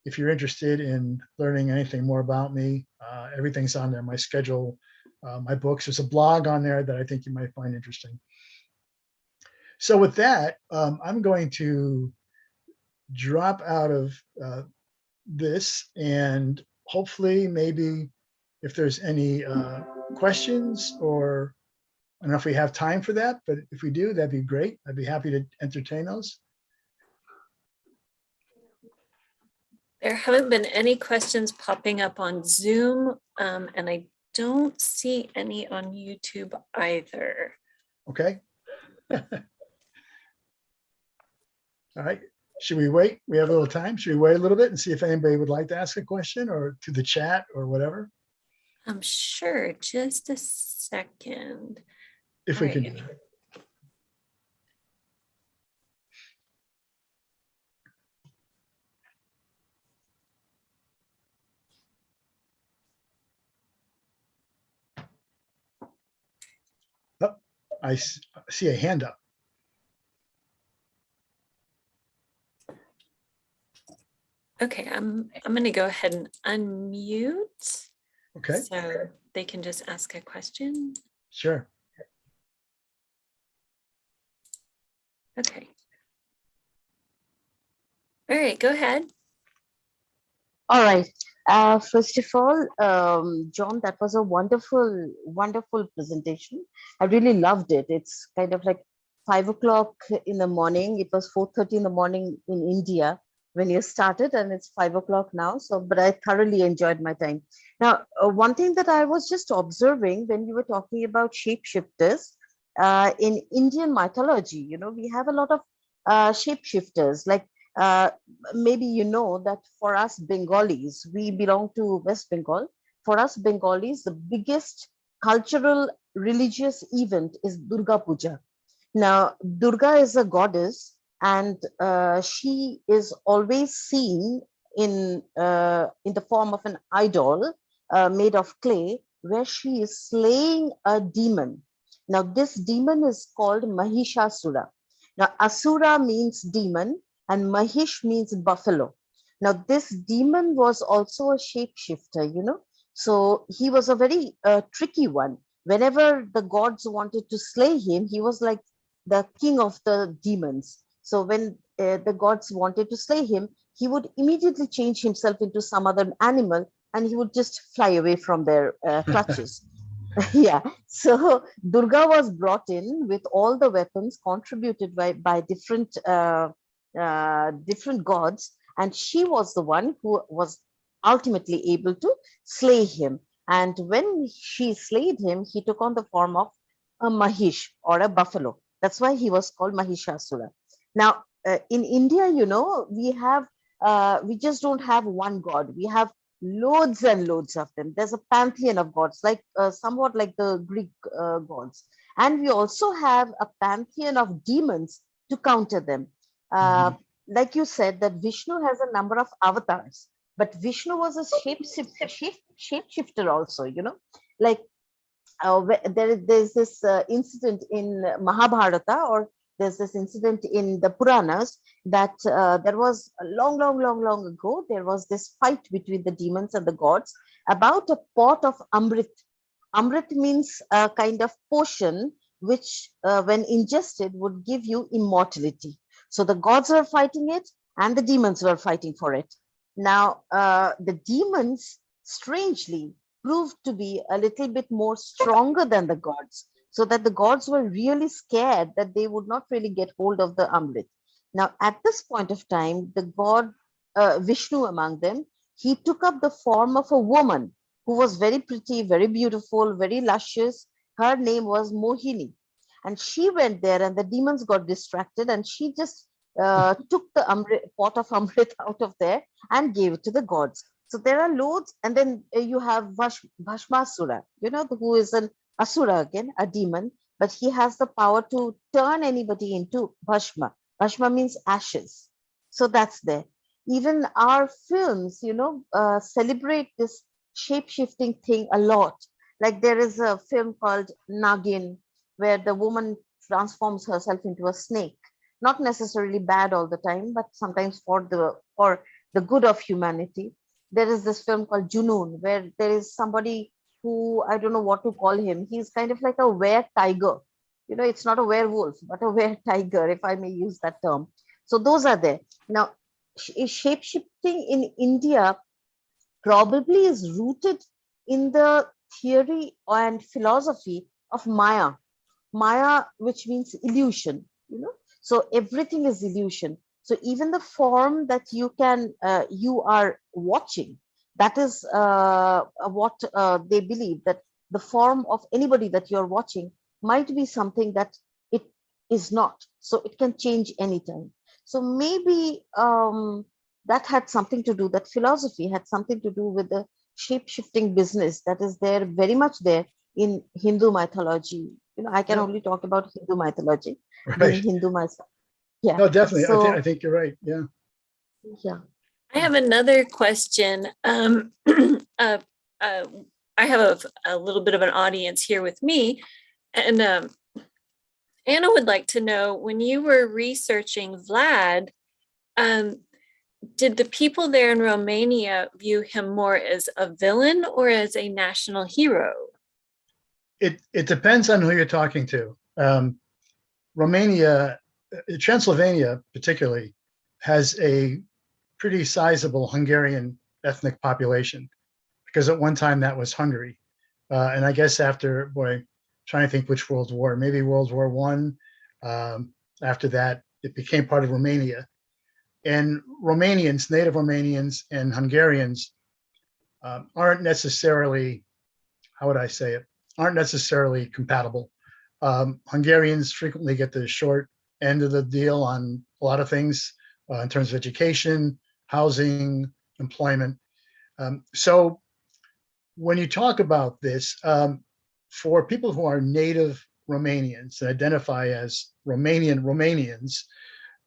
C: If you're interested in learning anything more about me, everything's on there, my schedule, my books. There's a blog on there that I think you might find interesting. So with that, I'm going to drop out of this, and hopefully maybe if there's any questions, or I don't know if we have time for that, but if we do, that'd be great. I'd be happy to entertain those.
B: There haven't been any questions popping up on Zoom, and I don't see any on YouTube either.
C: Okay. All right. Should we wait? We have a little time. Should we wait a little bit and see if anybody would like to ask a question, or to the chat or whatever?
B: I'm sure. Just a second.
C: If we can. Oh, I see a hand up.
B: Okay, I'm going to go ahead and unmute.
C: Okay.
B: So they can just ask a question.
C: Sure.
B: Okay. All right, go ahead.
D: All right. First of all, John, that was a wonderful, wonderful presentation. I really loved it. It's kind of like 5 o'clock in the morning. It was 4:30 in the morning in India when you started, and it's 5 o'clock now. So, but I thoroughly enjoyed my time. Now, one thing that I was just observing when you were talking about shapeshifters in Indian mythology, we have a lot of shapeshifters. Like maybe you know that for us Bengalis, we belong to West Bengal. For us Bengalis, the biggest cultural religious event is Durga Puja. Now, Durga is a goddess, and she is always seen in the form of an idol made of clay, where she is slaying a demon. Now, this demon is called Mahishasura. Now, Asura means demon, and Mahish means buffalo. Now, this demon was also a shapeshifter, so he was a very tricky one. Whenever the gods wanted to slay him, he was like the king of the demons. So when the gods wanted to slay him, he would immediately change himself into some other animal, and he would just fly away from their clutches. Yeah, so Durga was brought in with all the weapons contributed by different different gods, and she was the one who was ultimately able to slay him. And when she slayed him, he took on the form of a Mahish, or a buffalo. That's why he was called Mahishasura. Now, in India, we just don't have one god. We have loads and loads of them. There's a pantheon of gods, like somewhat like the Greek gods. And we also have a pantheon of demons to counter them. Like you said, that Vishnu has a number of avatars, but Vishnu was a shapeshifter also, like there's this incident in Mahabharata, or there's this incident in the Puranas, that there was a long ago, there was this fight between the demons and the gods about a pot of Amrit. Amrit means a kind of potion which, when ingested, would give you immortality. So the gods were fighting it, and the demons were fighting for it. Now, the demons, strangely, proved to be a little bit more stronger than the gods, so that the gods were really scared that they would not really get hold of the Amrit. Now, at this point of time, the god Vishnu among them, he took up the form of a woman who was very pretty, very beautiful, very luscious. Her name was Mohini. And she went there, and the demons got distracted, and she just took the pot of Amrit out of there and gave it to the gods. So there are loads. And then you have Bhashmasura, who is an Asura again, a demon. but he has the power to turn anybody into bhashma. Bhashma means ashes. So that's there. Even our films, celebrate this shape shifting thing a lot. Like there is a film called Nagin, where the woman transforms herself into a snake. Not necessarily bad all the time, but sometimes for the good of humanity. There is this film called Junoon, where there is somebody who, I don't know what to call him. He's kind of like a were tiger. It's not a werewolf, but a were tiger, if I may use that term. So those are there. Now, shape shifting in India probably is rooted in the theory and philosophy of Maya. Maya, which means illusion. So everything is illusion. So even the form that you are watching, that is what they believe, that the form of anybody that you're watching might be something that it is not. So it can change anytime. So maybe that had something to do, that philosophy had something to do with the shape shifting business that is there, very much there in Hindu mythology. I can
C: Yeah,
D: only talk about Hindu mythology, being
C: right.
D: Hindu myself. Yeah.
C: No, definitely. I
D: So,
C: think you're right. Yeah.
D: yeah.
B: I have another question. Uh, uh, I have a little bit of an audience here with me, and Anna would like to know, when you were researching Vlad, um, did the people there in Romania view him more as a villain or as a national hero?
C: It depends on who you're talking to. Romania, Transylvania particularly, has a pretty sizable Hungarian ethnic population, because at one time that was Hungary. And I guess after, trying to think which World War, maybe World War One. After that, it became part of Romania. And Romanians, native Romanians and Hungarians aren't necessarily, how would I say it, aren't necessarily compatible. Hungarians frequently get the short end of the deal on a lot of things in terms of education, housing, employment. So when you talk about this, for people who are native Romanians and identify as Romanians,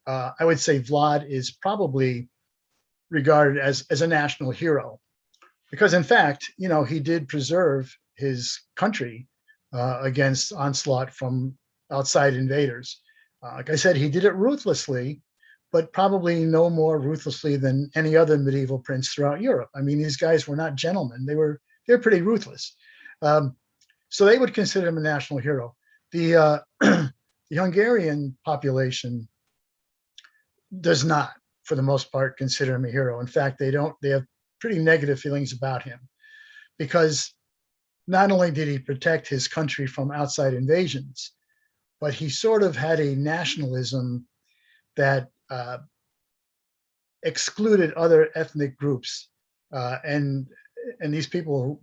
C: I would say Vlad is probably regarded as a national hero, because in fact, he did preserve his country against onslaught from outside invaders. Like I said, he did it ruthlessly, but probably no more ruthlessly than any other medieval prince throughout Europe. I mean, these guys were not gentlemen; they're pretty ruthless. So they would consider him a national hero. The the Hungarian population does not, for the most part, consider him a hero. In fact, they don't. They have pretty negative feelings about him, because not only did he protect his country from outside invasions, but he sort of had a nationalism that excluded other ethnic groups, and these people,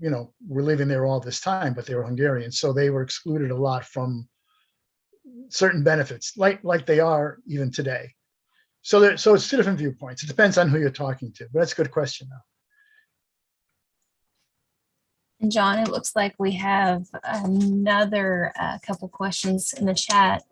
C: were living there all this time, but they were Hungarian, so they were excluded a lot from certain benefits, like they are even today. So it's two different viewpoints. It depends on who you're talking to, but that's a good question, though.
A: And John, it looks like we have another couple questions in the chat.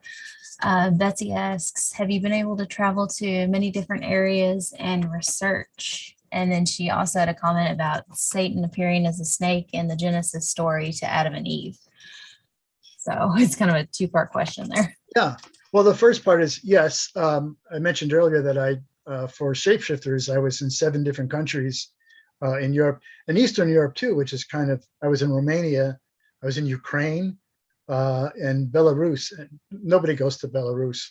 A: Betsy asks, have you been able to travel to many different areas and research? And then she also had a comment about Satan appearing as a snake in the Genesis story to Adam and Eve. So it's kind of a two-part question there.
C: Yeah. Well, the first part is yes. I mentioned earlier that for Shapeshifters, I was in 7 different countries in Europe and Eastern Europe too, which is I was in Romania, I was in Ukraine, and Belarus. Nobody goes to Belarus.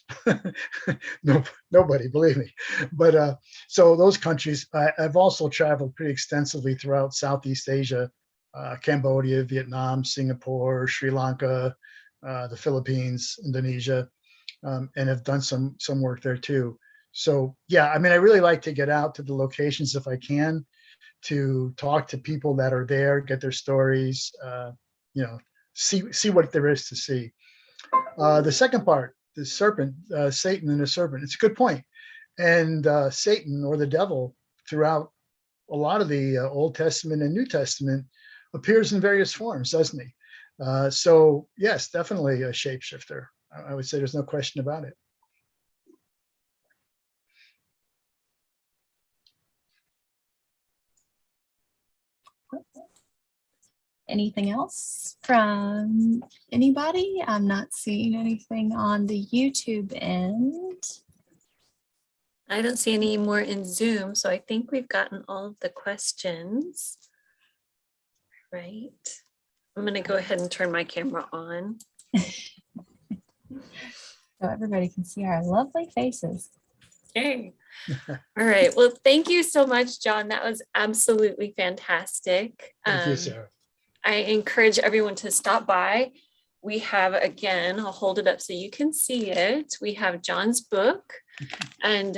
C: No, nobody, believe me. But so those countries, I've also traveled pretty extensively throughout Southeast Asia, Cambodia, Vietnam, Singapore, Sri Lanka, the Philippines, Indonesia, and have done some work there too. So yeah, I mean, I really like to get out to the locations if I can, to talk to people that are there, get their stories, see what there is to see. The second part, the serpent, Satan and the serpent, it's a good point. And Satan, or the devil, throughout a lot of the Old Testament and New Testament, appears in various forms, doesn't he? So yes, definitely a shapeshifter. I would say there's no question about it.
A: Anything else from anybody? I'm not seeing anything on the YouTube end.
B: I don't see any more in Zoom, so I think we've gotten all of the questions. Right. I'm going to go ahead and turn my camera on.
A: So everybody can see our lovely faces.
B: Okay. All right. Well, thank you so much, John. That was absolutely fantastic.
C: Thank you, Sarah.
B: I encourage everyone to stop by. We have, again, I'll hold it up so you can see it. We have John's book. And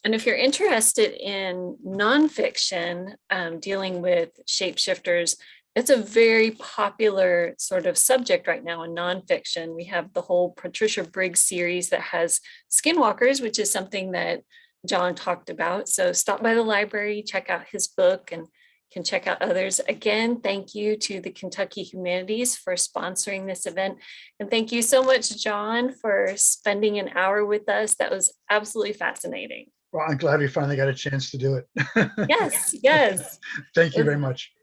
B: if you're interested in nonfiction dealing with shapeshifters, it's a very popular sort of subject right now in nonfiction. We have the whole Patricia Briggs series that has skinwalkers, which is something that John talked about. So stop by the library, check out his book, and can check out others. Again, thank you to the Kentucky Humanities for sponsoring this event. And thank you so much, John, for spending an hour with us. That was absolutely fascinating.
C: Well, I'm glad we finally got a chance to do it.
B: Yes, yes.
C: Thank you very much.